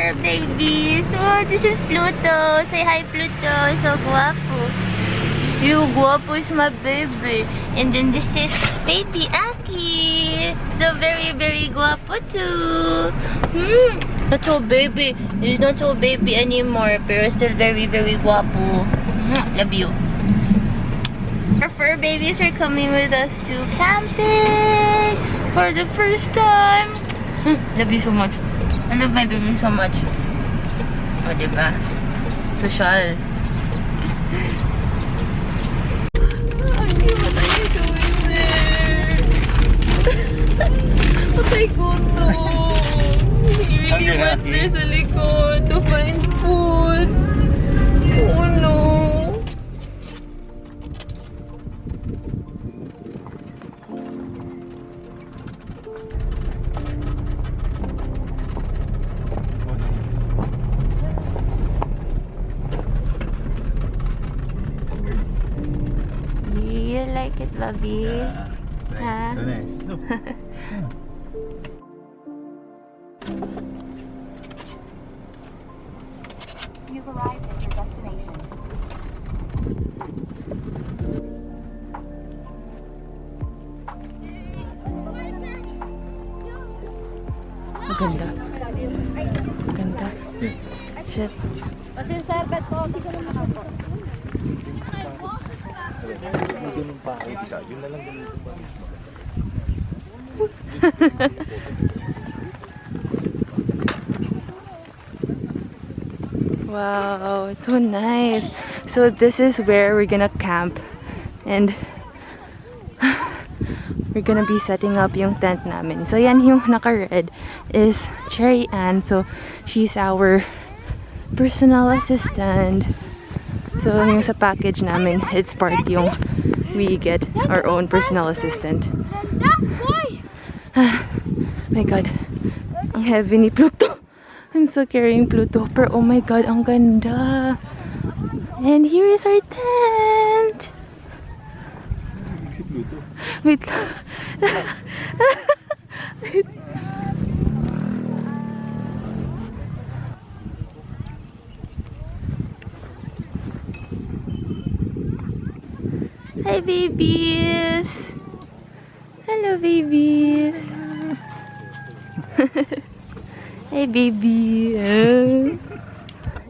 fur babies. Oh, this is Pluto. Say hi, Pluto. So guapo. You guapo is my baby. And then this is baby Aki. The very, very guapo too. Not so baby. He's not so baby anymore. Pero still very, very guapo. Love you. Our fur babies are coming with us to camping for the first time. Love you so much. I love my baby so much. O, diba? Social. Auntie, what are you doing there? Patay ko to. He really went there sa likod to find food. Oh no. You like it, Bobby? Yeah, it's nice. Huh? So nice. Look. You've arrived at your destination. Maganda. Maganda. Shit. Kasi yung serbet po, hindi ko na makapo. Ganun pa. Yun na lang ganun pa. Wow, it's so nice. So this is where we're gonna camp. And we're gonna be setting up yung tent namin. So yan yung naka-red is Cherry Ann. So she's our personal assistant. So yung sa package namin, it's part yung we get our own personal assistant. My God, ang heavy ni Pluto. I'm still carrying Pluto. Pero oh my God, ang ganda. And here is our tent. Si Pluto. Wait lang. Wait. Hi babies. Hello babies. Hey baby.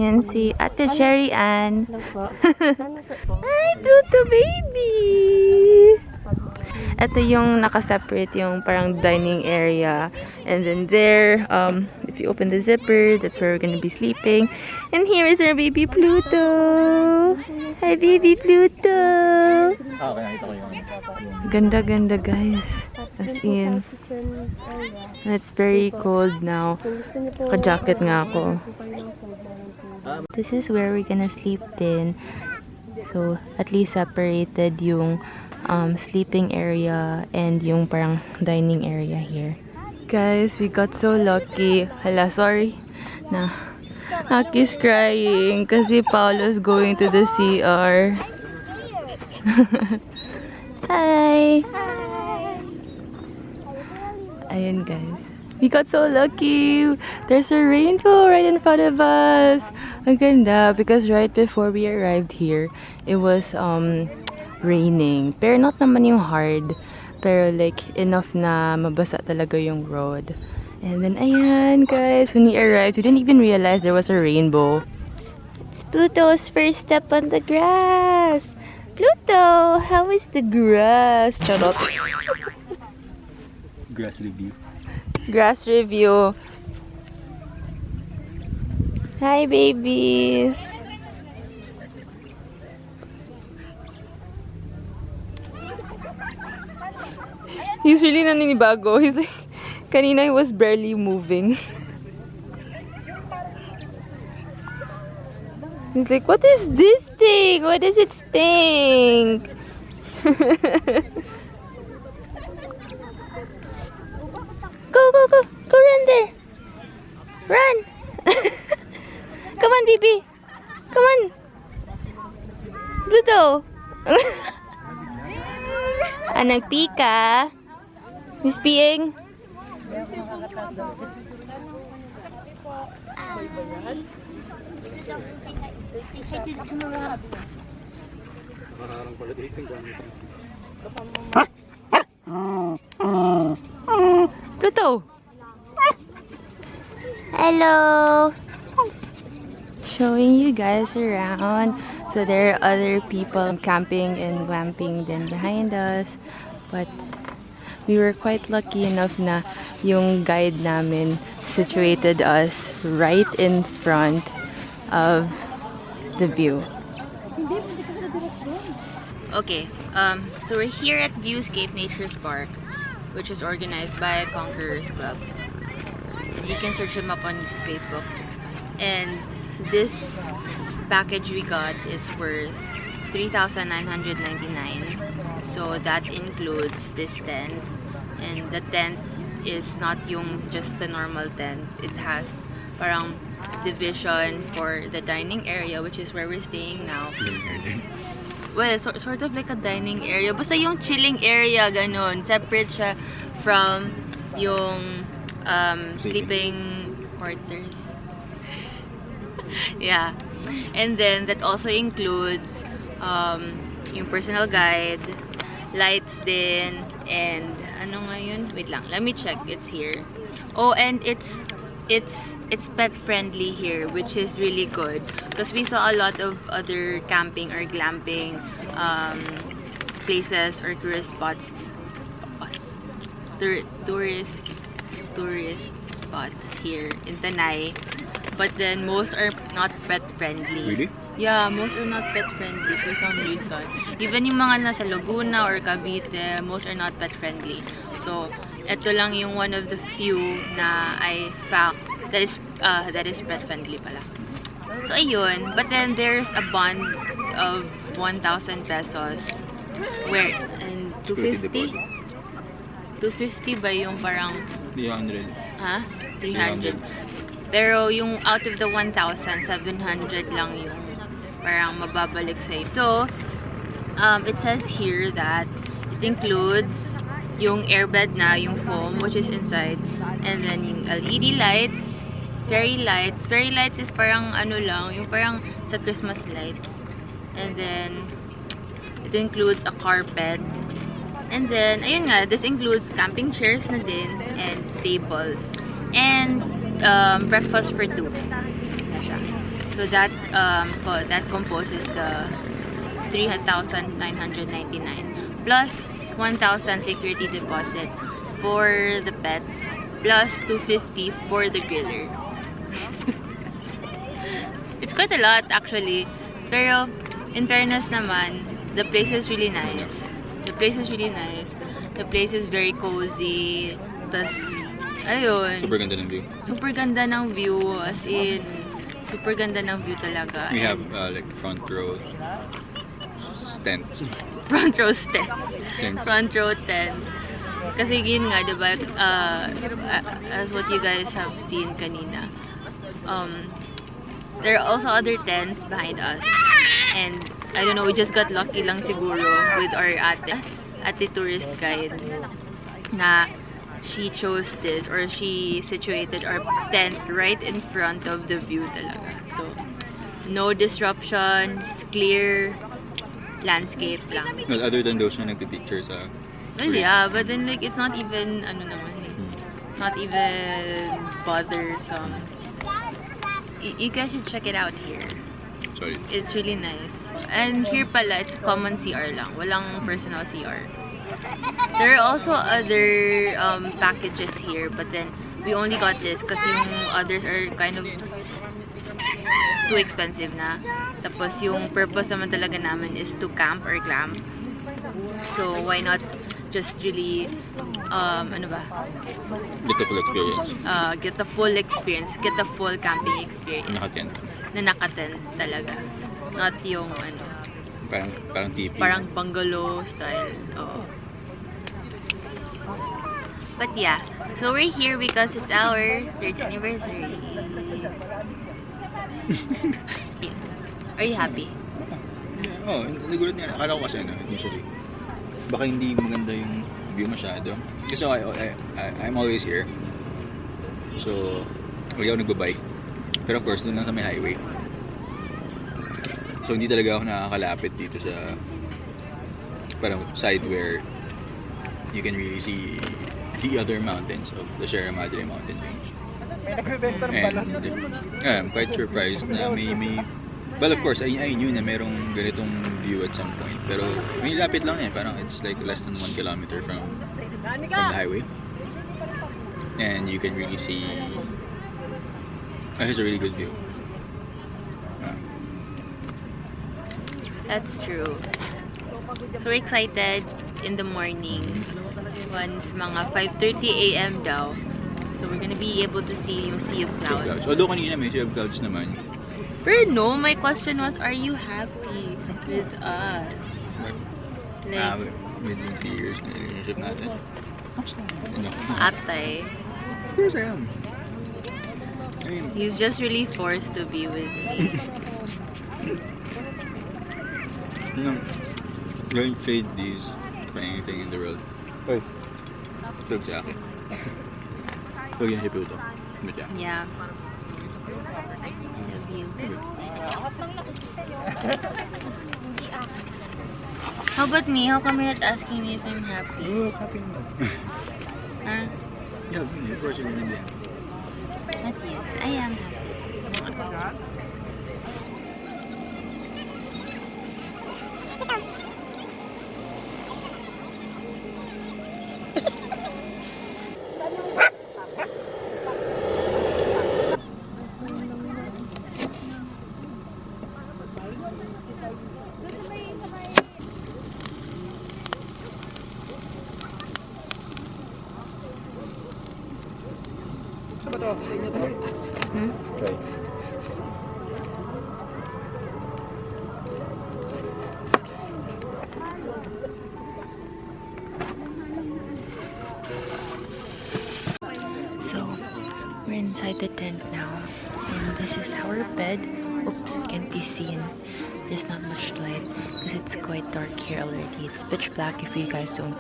Yan si Ate Cherry Ann. Hi Pluto baby. Ito yung naka-separate yung parang dining area. And then there, if you open the zipper, that's where we're gonna be sleeping. And here is our baby Pluto. Hi baby Pluto. Okay, nakita ko yung Ganda-ganda guys. As in. It's very cold now. Ka-jacket nga ako. This is where we're gonna sleep din. So, at least separated yung sleeping area and yung parang dining area here. Guys, we got so lucky. Hala, sorry. Na, Aki's crying kasi Paolo's going to the CR. Hi! Ayan guys. We got so lucky. There's a rainbow right in front of us. Ang ganda because right before we arrived here, it was raining. Pero not naman yung hard. Pero like enough na mabasa talaga yung road. And then ayan guys, when we arrived, we didn't even realize there was a rainbow. It's Pluto's first step on the grass. Pluto, how is the grass? Charot. grass review. Grass review. Hi, babies. He's really naninibago. He's like, kanina he was barely moving. He's like, what is this thing? Why does it stink? Go, go. Go run there. Run. Come on, baby. Come on. Pluto. Nagpika. Miss Piing. did camera. Nakaharang pala dito yung gamit. Pluto! Hello! Showing you guys around. So there are other people camping and glamping then behind us. But we were quite lucky enough na yung guide namin situated us right in front of the view. Okay, so we're here at Viewscape Nature's Park, which is organized by Conqueror's Club. And you can search them up on Facebook. And this package we got is worth $3,999. So that includes this tent. And the tent is not yung just the normal tent. It has parang division for the dining area, which is where we're staying now. Well, sort of like a dining area. Basta yung chilling area, ganun. Separate siya from yung sleeping quarters. Yeah. And then, that also includes yung personal guide, lights din, and ano nga yun? Wait lang, let me check. It's here. Oh, and it's pet friendly here, which is really good because we saw a lot of other camping or glamping places or tourist spots tourist spots here in Tanay, but then most are not pet friendly. Really? Yeah, most are not pet friendly for some reason. Even yung mga nasa Laguna or Cavite, most are not pet friendly. So ito lang yung one of the few na I found that is pet friendly pala. So ayun, but then there's a bond of 1,000 pesos where and 250 ba yung parang 300. ha? 300. Pero yung out of the 1,000, 700 lang yung parang mababalik sa'yo. So it says here that it includes yung airbed na, yung foam, which is inside. And then yung LED lights, fairy lights. Fairy lights is parang ano lang, yung parang sa Christmas lights. And then, it includes a carpet. And then, ayun nga, this includes camping chairs na din, and tables. And, breakfast for two. Na siya. So that composes the 3,999 plus 1,000 security deposit for the pets plus 250 for the griller. It's quite a lot actually, pero in fairness naman, the place is really nice. The place is very cozy. Tas ayun, Super ganda ng view. super ganda ng view, as in super ganda ng view talaga. We have And like front row tents. front row tents. Front row tents. Kasi yun nga, diba, as what you guys have seen kanina, there are also other tents behind us. And, I don't know, we just got lucky lang siguro with our ate tourist guide na she chose this, or she situated our tent right in front of the view talaga. So, no disruption, just clear landscape lang. Well, other than those na nagpipicture sa... Well, yeah, but then like it's not even ano naman eh. Not even bothersome. You guys should check it out here. Sorry. It's really nice. And here pala, it's common CR lang. Walang personal CR. There are also other packages here, but then we only got this kasi yung others are kind of too expensive na. Tapos yung purpose naman talaga namin is to camp or glamp. So why not just really ano ba? Get the full experience. Get the full experience, get the full camping experience. Naka-tent. Na naka-tent talaga. Not yung ano, Parang TV. parang bungalow style. Oh. But yeah, so we're here because it's our 3rd anniversary. Are you happy? Oh, nagulat niya. Akala ko kasi initially. Baka hindi maganda yung view masyado. Kasi I'm always here. So, wala ako nagbabike. Pero of course, doon lang sa may highway. So hindi talaga ako nakakalapit dito sa parang side where you can really see the other mountains of the Sierra Madre mountain range. And I'm quite surprised na may well, of course, I knew na merong ganitong view at some point. Pero may lapit lang eh. Parang it's like less than 1 kilometer from the highway. And you can really see it's a really good view. That's true. So we're excited in the morning. Once mga 5:30 a.m. daw. So we're gonna be able to see yung sea of clouds. Although kanina may sea of clouds naman. Pero no, my question was, are you happy with us? Like, with the 3 years na relationship natin. No. Atay. Of course I am. I mean, He's just really forced to be with me. you know, don't trade these for anything in the world. Oy. Tulog sa akin. Tulog yan si Pluto. But yeah. Yeah. I love you. How about me? How come you're not asking me if I'm happy? Oh, happy naman. Huh? Yeah, of course you're gonna be. Not yes. I am happy. Hmm? Okay. So, we're inside the tent now. And this is our bed. Oops, it can't be seen. There's not much light because it's quite dark here already. It's pitch black if you guys don't.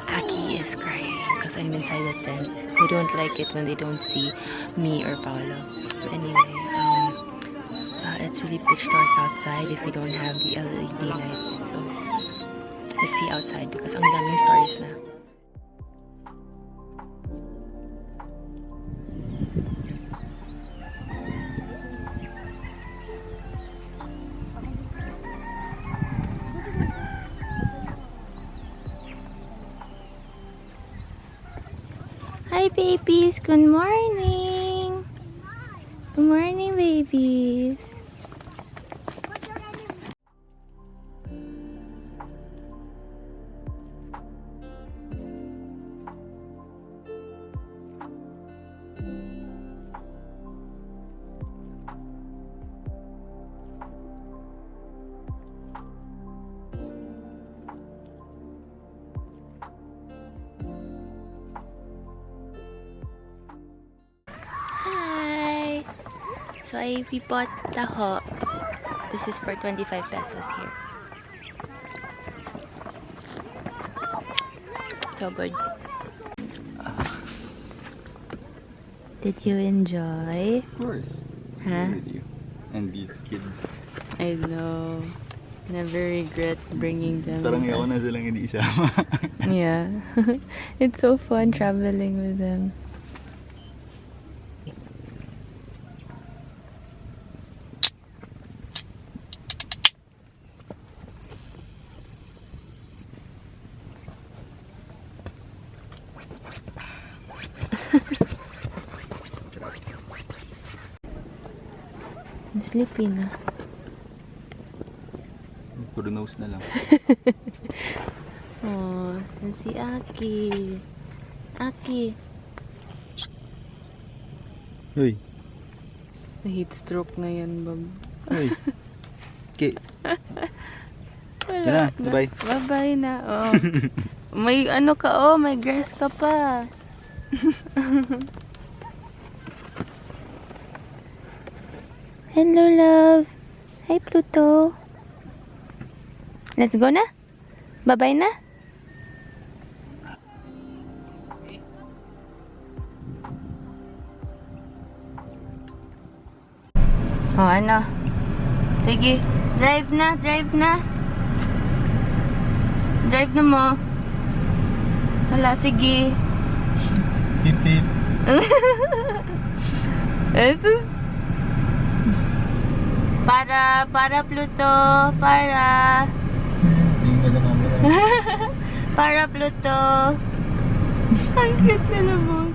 Aki is crying because I'm inside the tent. They don't like it when they don't see me or Paolo. But anyway, it's really pitch dark outside if you don't have the LED light. So, let's see outside because ang daming stars na. Hi babies, good morning. Good morning babies. Hi! So we bought taho. This is for 25 pesos here. So good. Did you enjoy? Of course. Huh? With you. And these kids. I know. Never regret bringing them. Parang with ako us. na silang hindi isama. Yeah. It's so fun traveling with them. Sleepy na. Puro nose na lang. Oh, yan si Aki. Aki. Uy. Heat stroke na yan, Bob. Uy. Okay. Yan na. Bye-bye. Bye-bye na. Oh. May ano ka, oh. May grass ka pa. Hello, love. Hi, Pluto. Let's go na. Bye-bye na. Oh, ano? Sige. Drive na, drive na. Drive na mo. Hala, sige. Tip tip. Jesus. Para Pluto, para. Tingin ka sa camera. Para Pluto. Ang cute na naman.